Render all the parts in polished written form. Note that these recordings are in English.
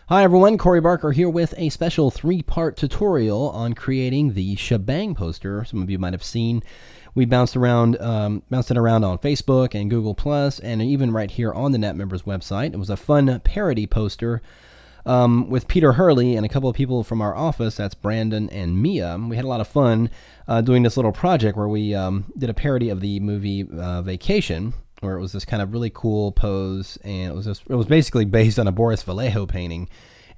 Hi everyone, Corey Barker here with a special 3-part tutorial on creating the Shabang poster. Some of you might have seen. We bounced it around on Facebook and Google Plus, and even right here on the NetMembers website. It was a fun parody poster with Peter Hurley and a couple of people from our office. That's Brandon and Mia. We had a lot of fun doing this little project where we did a parody of the movie Vacation, where it was this kind of really cool pose, and it was basically based on a Boris Vallejo painting,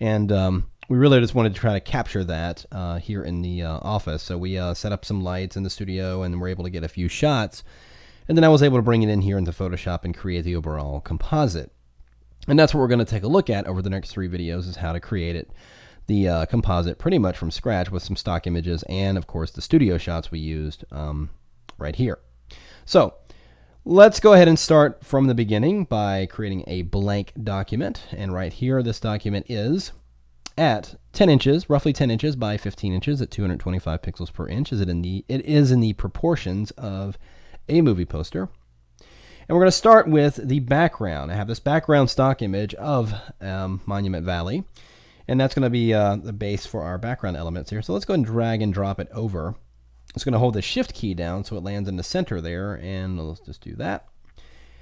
and we really just wanted to try to capture that here in the office. So we set up some lights in the studio, and were able to get a few shots, and then I was able to bring it in here into Photoshop and create the overall composite. And that's what we're going to take a look at over the next 3 videos, is how to create it, the composite, pretty much from scratch with some stock images and, of course, the studio shots we used right here. So let's go ahead and start from the beginning by creating a blank document. And right here, this document is at 10 inches, roughly 10 inches by 15 inches at 225 pixels per inch. It is in the proportions of a movie poster. And we're going to start with the background. I have this background stock image of Monument Valley, and that's going to be the base for our background elements here. So let's go ahead and drag and drop it over. It's going to hold the Shift key down so it lands in the center there, and let's just do that.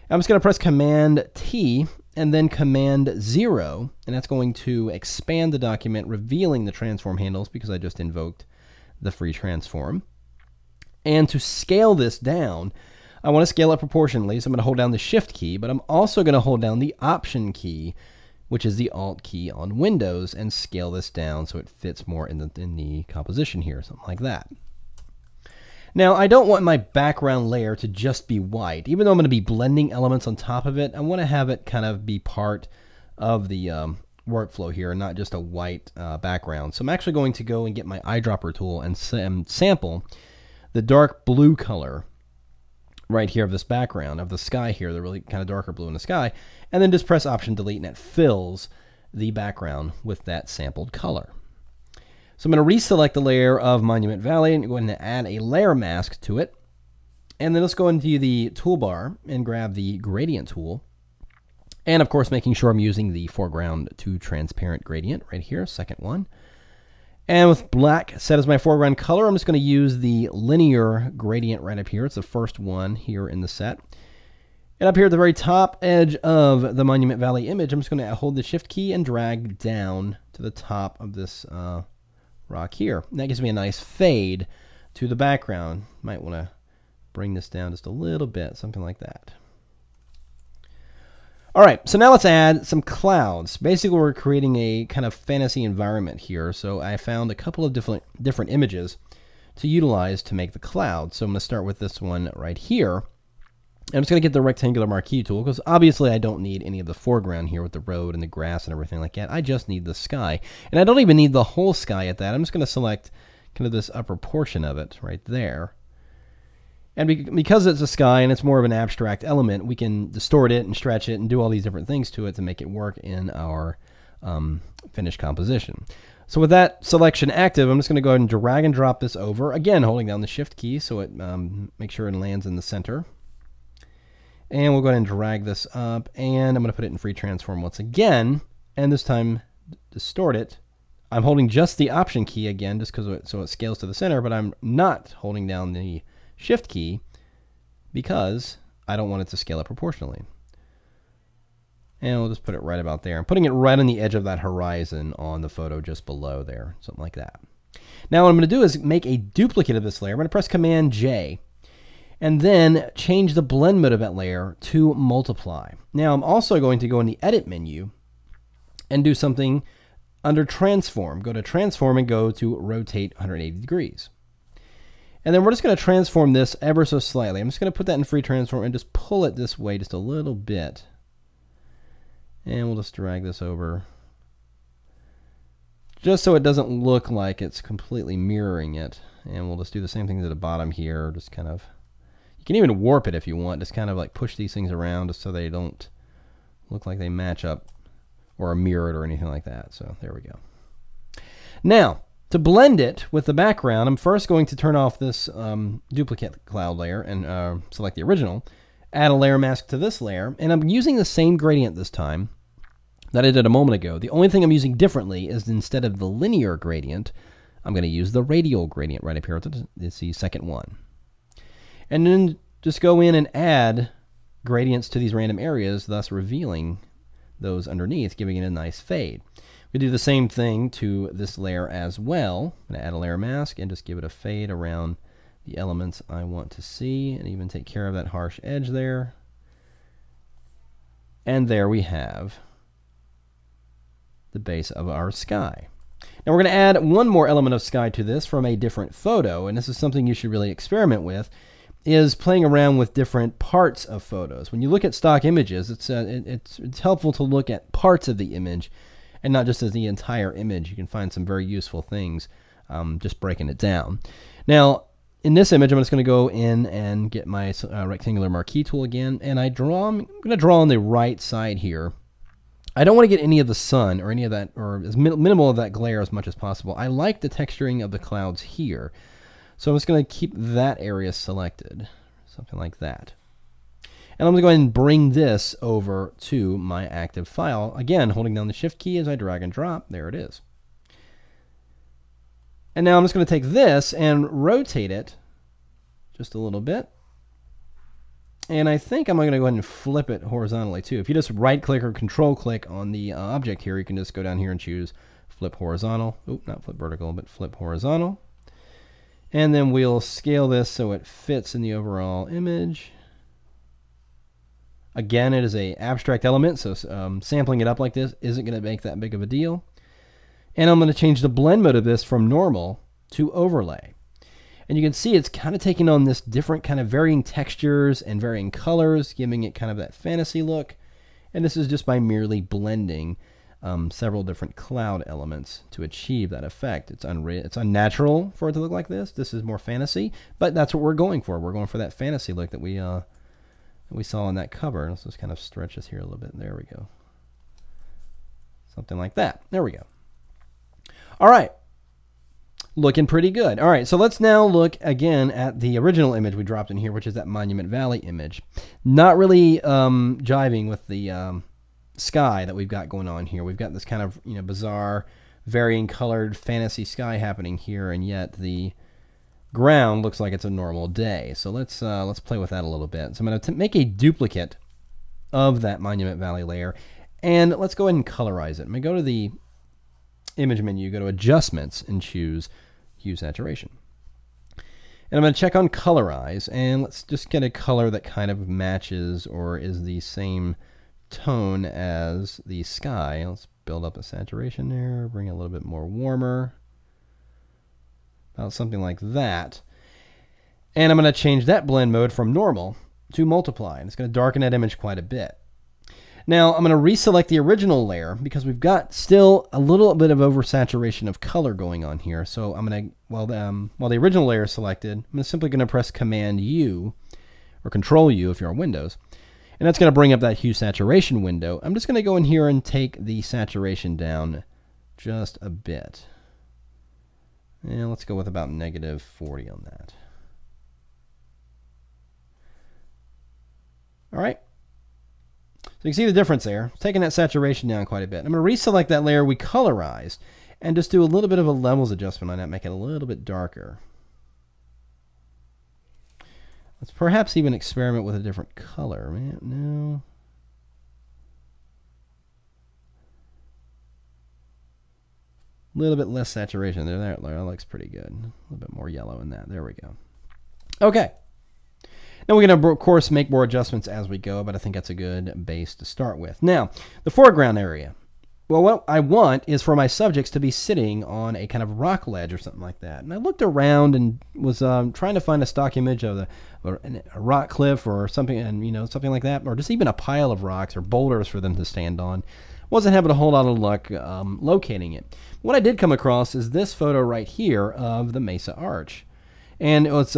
I'm just going to press Command T and then Command 0, and that's going to expand the document, revealing the transform handles because I just invoked the free transform. And to scale this down, I want to scale it proportionally, so I'm going to hold down the Shift key, but I'm also going to hold down the Option key, which is the Alt key on Windows, and scale this down so it fits more in the composition here, something like that. Now, I don't want my background layer to just be white. Even though I'm going to be blending elements on top of it, I want to have it kind of be part of the workflow here, not just a white background. So I'm actually going to go and get my eyedropper tool and sample the dark blue color right here of this background, of the sky here, the really kind of darker blue in the sky, and then just press Option Delete, and it fills the background with that sampled color. So I'm going to reselect the layer of Monument Valley and go ahead and add a layer mask to it. And then let's go into the toolbar and grab the gradient tool. And of course, making sure I'm using the foreground to transparent gradient right here, second one. And with black set as my foreground color, I'm just going to use the linear gradient right up here. It's the first one here in the set. And up here at the very top edge of the Monument Valley image, I'm just going to hold the Shift key and drag down to the top of this rock here. And that gives me a nice fade to the background. Might want to bring this down just a little bit, something like that. All right, so now let's add some clouds. Basically, we're creating a kind of fantasy environment here. So I found a couple of different images to utilize to make the clouds. So I'm going to start with this one right here. I'm just going to get the rectangular marquee tool because obviously I don't need any of the foreground here with the road and the grass and everything like that. I just need the sky. And I don't even need the whole sky at that. I'm just going to select kind of this upper portion of it right there. And because it's a sky and it's more of an abstract element, we can distort it and stretch it and do all these different things to it to make it work in our finished composition. So with that selection active, I'm just going to go ahead and drag and drop this over, again holding down the Shift key so it makes sure it lands in the center. And we'll go ahead and drag this up, and I'm going to put it in free transform once again, and this time distort it. I'm holding just the Option key again, just because so it scales to the center, but I'm not holding down the Shift key because I don't want it to scale up proportionally. And we'll just put it right about there. I'm putting it right on the edge of that horizon on the photo just below there, something like that. Now what I'm going to do is make a duplicate of this layer. I'm going to press Command J. And then change the blend mode of that layer to multiply. Now I'm also going to go in the edit menu and do something under transform. Go to transform and go to rotate 180 degrees. And then we're just going to transform this ever so slightly. I'm just going to put that in free transform and just pull it this way just a little bit. And we'll just drag this over, just so it doesn't look like it's completely mirroring it. And we'll just do the same thing to the bottom here, just kind of. You can even warp it if you want, just kind of like push these things around just so they don't look like they match up or are mirrored or anything like that. So there we go. Now, to blend it with the background, I'm first going to turn off this duplicate cloud layer and select the original, add a layer mask to this layer, and I'm using the same gradient this time, that I did a moment ago. The only thing I'm using differently is instead of the linear gradient, I'm going to use the radial gradient right up here. It's the second one. And then just go in and add gradients to these random areas, thus revealing those underneath, giving it a nice fade. We do the same thing to this layer as well. I'm going to add a layer mask and just give it a fade around the elements I want to see, and even take care of that harsh edge there. And there we have the base of our sky. Now we're going to add one more element of sky to this from a different photo, and this is something you should really experiment with, is playing around with different parts of photos. When you look at stock images, it's helpful to look at parts of the image and not just as the entire image. You can find some very useful things just breaking it down. Now, in this image, I'm just going to go in and get my rectangular marquee tool again, and I'm going to draw on the right side here. I don't want to get any of the sun or any of that, or as minimal of that glare as much as possible. I like the texturing of the clouds here. So I'm just going to keep that area selected, something like that. And I'm going to go ahead and bring this over to my active file. Again, holding down the Shift key as I drag and drop. There it is. And now I'm just going to take this and rotate it just a little bit. And I think I'm going to go ahead and flip it horizontally too. If you just right-click or control-click on the object here, you can just go down here and choose Flip Horizontal. Oh, not Flip Vertical, but Flip Horizontal. And then we'll scale this so it fits in the overall image. Again, it is an abstract element, so sampling it up like this isn't going to make that big of a deal. And I'm going to change the blend mode of this from normal to overlay. And you can see it's kind of taking on this different kind of varying textures and varying colors, giving it kind of that fantasy look. And this is just by merely blending several different cloud elements to achieve that effect. It's unnatural for it to look like this. This is more fantasy, but that's what we're going for. We're going for that fantasy look that we saw in that cover. Let's just kind of stretch this here a little bit. There we go. Something like that. There we go. All right. Looking pretty good. All right, so let's now look again at the original image we dropped in here, which is that Monument Valley image. Not really jiving with the sky that we've got going on here. We've got this kind of bizarre, varying colored fantasy sky happening here, and yet the ground looks like it's a normal day. So let's play with that a little bit. So I'm going to make a duplicate of that Monument Valley layer, and let's go ahead and colorize it. I'm going to go to the image menu, go to Adjustments, and choose Hue Saturation. And I'm going to check on Colorize, and let's just get a color that kind of matches or is the same tone as the sky. Let's build up the saturation there, bring it a little bit more warmer, about something like that. And I'm going to change that blend mode from normal to multiply, and it's going to darken that image quite a bit. Now I'm going to reselect the original layer because we've got still a little bit of oversaturation of color going on here. So I'm going to, while the original layer is selected, I'm simply going to press Command U or Control U if you're on Windows, and that's going to bring up that hue saturation window. I'm just going to go in here and take the saturation down just a bit. And let's go with about -40 on that. All right. So you can see the difference there, taking that saturation down quite a bit. I'm going to reselect that layer we colorized and just do a little bit of a levels adjustment on that, make it a little bit darker. Let's perhaps even experiment with a different color. No. A little bit less saturation there. That looks pretty good. A little bit more yellow in that. There we go. Okay. Now we're going to, of course, make more adjustments as we go, but I think that's a good base to start with. Now, the foreground area. Well, what I want is for my subjects to be sitting on a kind of rock ledge or something like that. And I looked around and was trying to find a stock image of a rock cliff or something, and something like that, or just even a pile of rocks or boulders for them to stand on. Wasn't having a whole lot of luck locating it. What I did come across is this photo right here of the Mesa Arch, and it was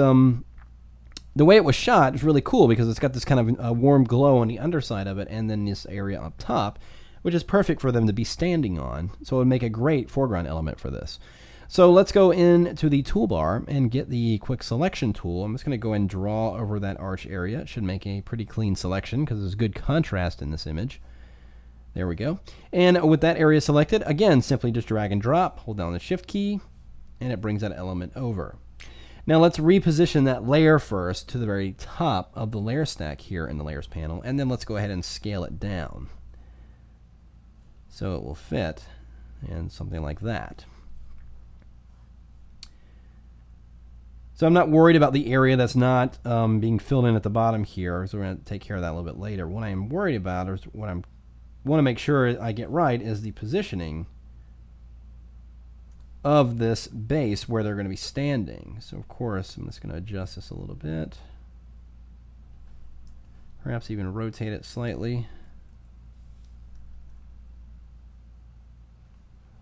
the way it was shot is really cool because it's got this kind of warm glow on the underside of it, and then this area up top, which is perfect for them to be standing on. So it would make a great foreground element for this. So let's go into the toolbar and get the quick selection tool. I'm just going to go and draw over that arch area. It should make a pretty clean selection because there's good contrast in this image. There we go. And with that area selected, again, simply just drag and drop, hold down the Shift key, and it brings that element over. Now let's reposition that layer first to the very top of the layer stack here in the Layers panel, and then let's go ahead and scale it down so it will fit and something like that. So I'm not worried about the area that's not being filled in at the bottom here, so we're going to take care of that a little bit later. What I am worried about, or what I want to make sure I get right, is the positioning of this base where they're going to be standing. So of course I'm just going to adjust this a little bit, perhaps even rotate it slightly,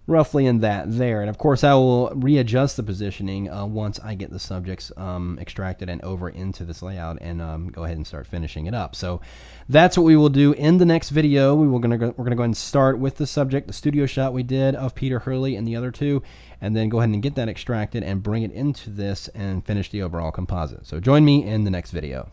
roughly in that there. And of course I will readjust the positioning once I get the subjects extracted and over into this layout and go ahead and start finishing it up. So that's what we will do in the next video. We're gonna go ahead and start with the subject, the studio shot we did of Peter Hurley and the other two, and then go ahead and get that extracted and bring it into this and finish the overall composite. So join me in the next video.